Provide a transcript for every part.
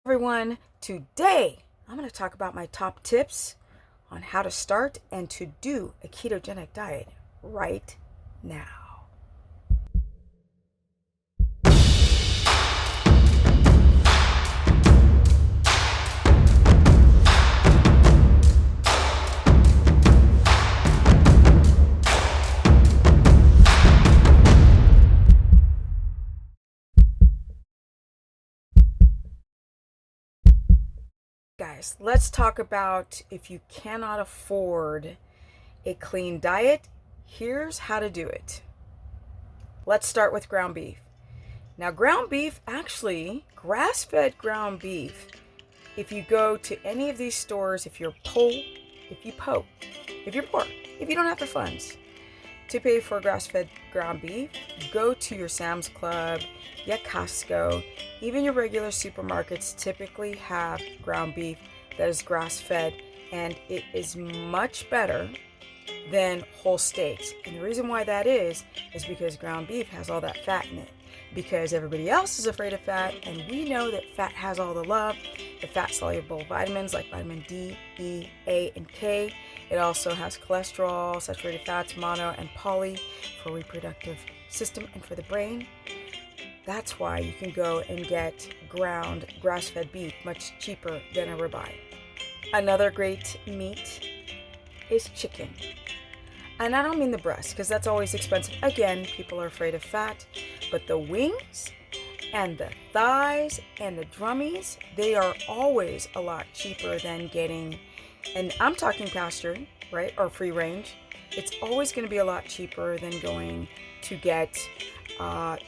Everyone, today I'm going to talk about my top tips on how to start and to do a ketogenic diet right now. Guys, let's talk about if you cannot afford a clean diet, here's how to do it. Let's start with ground beef. Now, ground beef, actually, grass-fed ground beef, if you go to any of these stores, if you're poor, if you don't have the funds to pay for grass-fed ground beef, go to your Sam's Club, your Costco, even your regular supermarkets typically have ground beef that is grass-fed, and it is much better than whole steaks. And the reason why that is because ground beef has all that fat in it. Because everybody else is afraid of fat, and we know that fat has all the love, the fat-soluble vitamins like vitamin D, E, A, and K. It also has cholesterol, saturated fats, mono, and poly for reproductive system and for the brain. That's why you can go and get ground grass-fed beef much cheaper than a ribeye. Another great meat is chicken. And I don't mean the breast, because that's always expensive. Again, people are afraid of fat. But the wings and the thighs and the drummies, they are always a lot cheaper than getting, and I'm talking pasture, right, or free range. It's always going to be a lot cheaper than going to get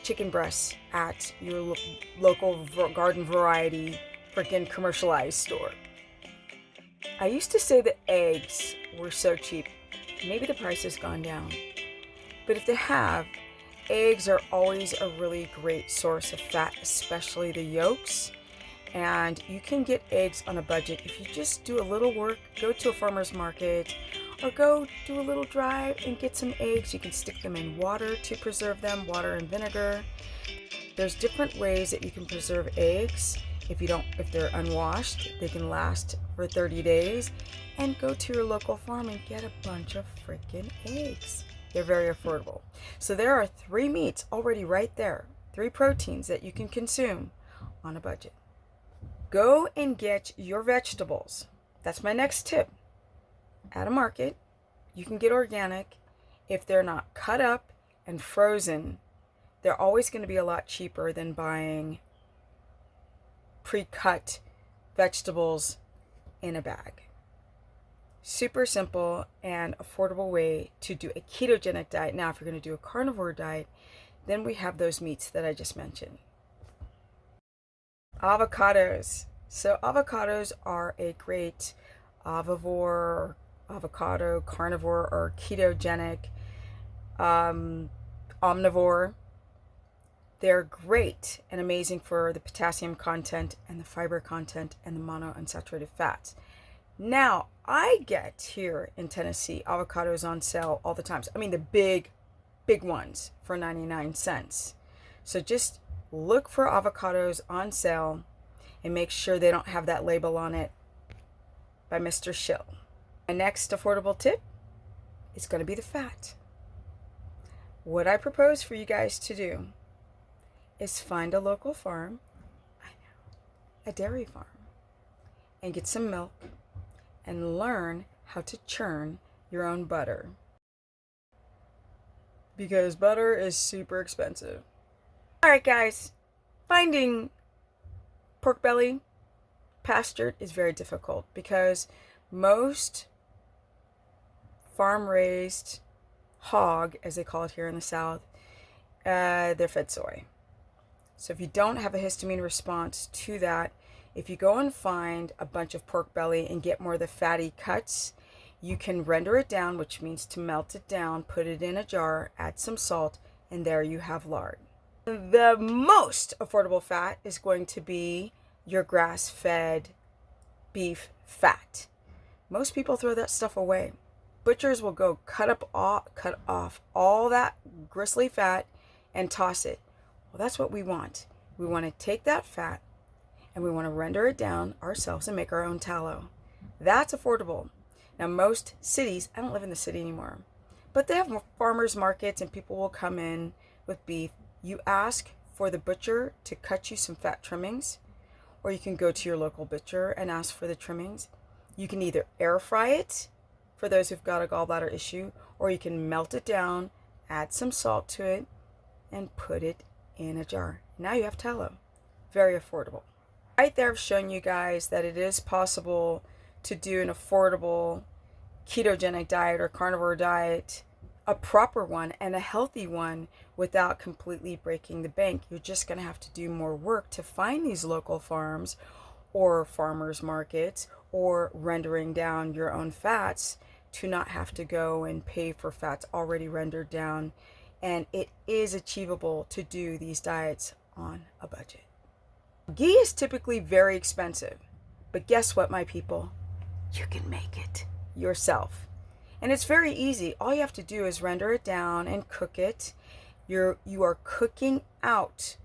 chicken breasts at your local garden variety freaking commercialized store. I used to say that eggs were so cheap. Maybe the price has gone down. But if they have, eggs are always a really great source of fat, especially the yolks. And you can get eggs on a budget if you just do a little work, go to a farmer's market, or go do a little drive and get some eggs. You can stick them in water to preserve them, water and vinegar. There's different ways that you can preserve eggs. If they're unwashed, they can last for 30 days. And go to your local farm and get a bunch of freaking eggs. They're very affordable. So there are 3 meats already right there, 3 proteins that you can consume on a budget. Go and get your vegetables. That's my next tip. At a market, you can get organic. If they're not cut up and frozen, they're always going to be a lot cheaper than buying pre-cut vegetables in a bag. Super simple and affordable way to do a ketogenic diet. Now, if you're going to do a carnivore diet, then we have those meats that I just mentioned. Avocados. So avocados are a great avocado, carnivore, or ketogenic omnivore. They're great and amazing for the potassium content and the fiber content and the monounsaturated fats. Now, I get here in Tennessee avocados on sale all the time. I mean, the big ones for 99 cents. So just look for avocados on sale and make sure they don't have that label on it by Mr. Shill. My next affordable tip is going to be the fat. What I propose for you guys to do is find a local farm, a dairy farm, and get some milk and learn how to churn your own butter. Because butter is super expensive. Alright guys, finding pork belly pastured is very difficult because most farm-raised hog, as they call it here in the South, they're fed soy. So if you don't have a histamine response to that, if you go and find a bunch of pork belly and get more of the fatty cuts, you can render it down, which means to melt it down, put it in a jar, add some salt, and there you have lard. The most affordable fat is going to be your grass-fed beef fat. Most people throw that stuff away. Butchers will go cut off all that gristly fat and toss it. Well, that's what we want. We want to take that fat and we want to render it down ourselves and make our own tallow. That's affordable. Now, most cities, I don't live in the city anymore, but they have farmers markets and people will come in with beef. You ask for the butcher to cut you some fat trimmings, or you can go to your local butcher and ask for the trimmings. You can either air fry it for those who've got a gallbladder issue, or you can melt it down, add some salt to it, and put it in a jar. Now you have tallow. Very affordable. Right there, I've shown you guys that it is possible to do an affordable ketogenic diet or carnivore diet, a proper one and a healthy one, without completely breaking the bank. You're just going to have to do more work to find these local farms or farmers markets, or rendering down your own fats to not have to go and pay for fats already rendered down. And it is achievable to do these diets on a budget. Ghee is typically very expensive, but guess what, my people? You can make it yourself. And it's very easy. All you have to do is render it down and cook it. You are cooking out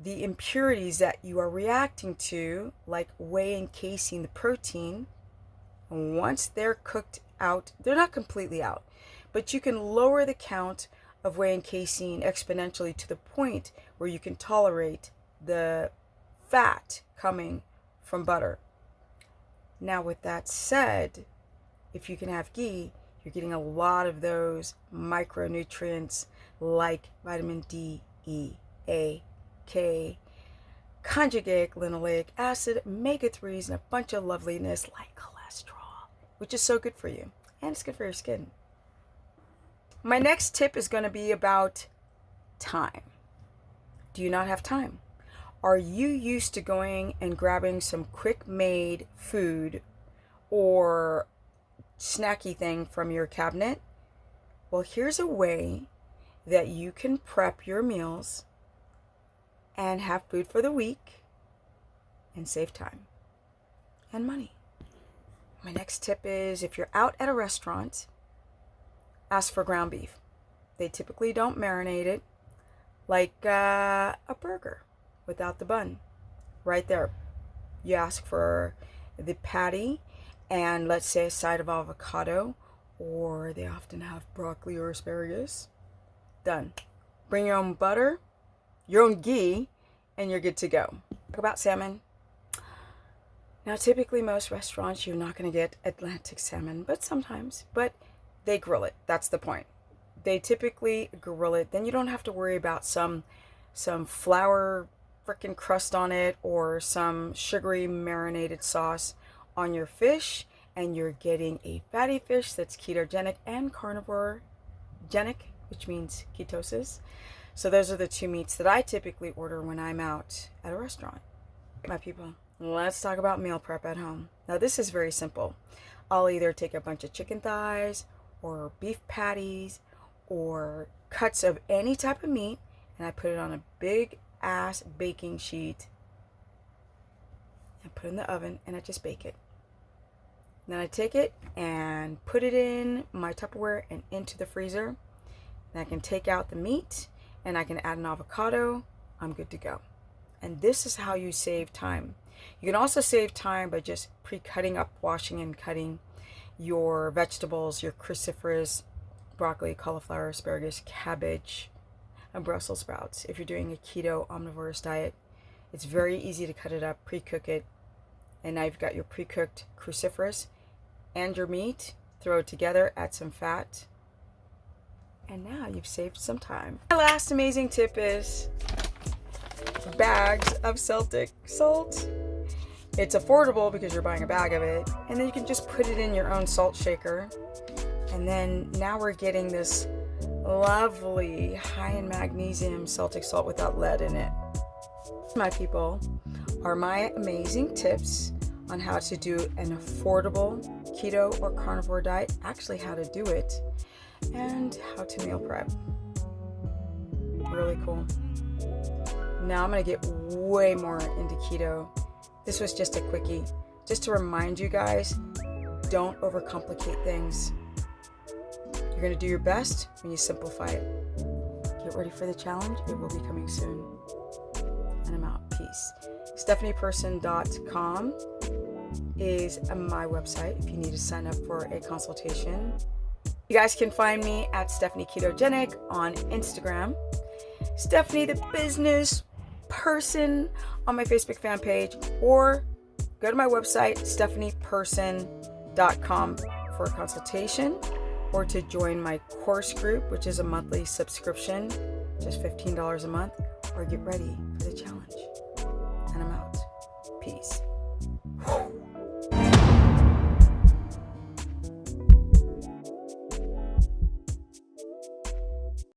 the impurities that you are reacting to, like whey encasing the protein. And once they're cooked out, they're not completely out, but you can lower the count of whey and casein exponentially to the point where you can tolerate the fat coming from butter. Now, with that said, if you can have ghee, you're getting a lot of those micronutrients like vitamin D, E, A, K, conjugate linoleic acid, omega-3s, and a bunch of loveliness like cholesterol, which is so good for you, and it's good for your skin. My next tip is going to be about time. Do you not have time? Are you used to going and grabbing some quick made food or snacky thing from your cabinet? Well, here's a way that you can prep your meals and have food for the week and save time and money. My next tip is, if you're out at a restaurant, ask for ground beef. They typically don't marinate it, like a burger without the bun. Right there, you ask for the patty and, let's say, a side of avocado, or they often have broccoli or asparagus. Done. Bring your own butter, your own ghee, and you're good to go. Talk about salmon. Now, typically most restaurants, you're not going to get Atlantic salmon, but sometimes, but they grill it. That's the point. They typically grill it. Then you don't have to worry about some flour freaking crust on it, or some sugary marinated sauce on your fish, and you're getting a fatty fish that's ketogenic and carnivore-genic, which means ketosis. So those are the two meats that I typically order when I'm out at a restaurant. My people, let's talk about meal prep at home. Now, this is very simple. I'll either take a bunch of chicken thighs or beef patties or cuts of any type of meat, and I put it on a big ass baking sheet and put it in the oven, and I just bake it. Then I take it and put it in my Tupperware and into the freezer. And I can take out the meat and I can add an avocado. I'm good to go. And this is how you save time. You can also save time by just pre-cutting up, washing and cutting your vegetables, your cruciferous, broccoli, cauliflower, asparagus, cabbage, and Brussels sprouts. If you're doing a keto omnivorous diet, it's very easy to cut it up, pre-cook it, and now you've got your pre-cooked cruciferous and your meat. Throw it together, add some fat, and now you've saved some time. My last amazing tip is bags of Celtic Salt. It's affordable because you're buying a bag of it, and then you can just put it in your own salt shaker. And then now we're getting this lovely high in magnesium Celtic salt without lead in it. My people, are my amazing tips on how to do an affordable keto or carnivore diet, actually how to do it, and how to meal prep. Really cool. Now I'm going to get way more into keto. This was just a quickie, just to remind you guys, don't overcomplicate things. You're going to do your best when you simplify it. Get ready for the challenge. It will be coming soon. And I'm out. Peace. stephanieperson.com is my website if you need to sign up for a consultation. You guys can find me at Stephanie KETOGENIC on Instagram, Stephanie the Business Person on my Facebook fan page, or go to my website, stephanieperson.com, for a consultation or to join my course group, which is a monthly subscription, just $15 a month, or get ready for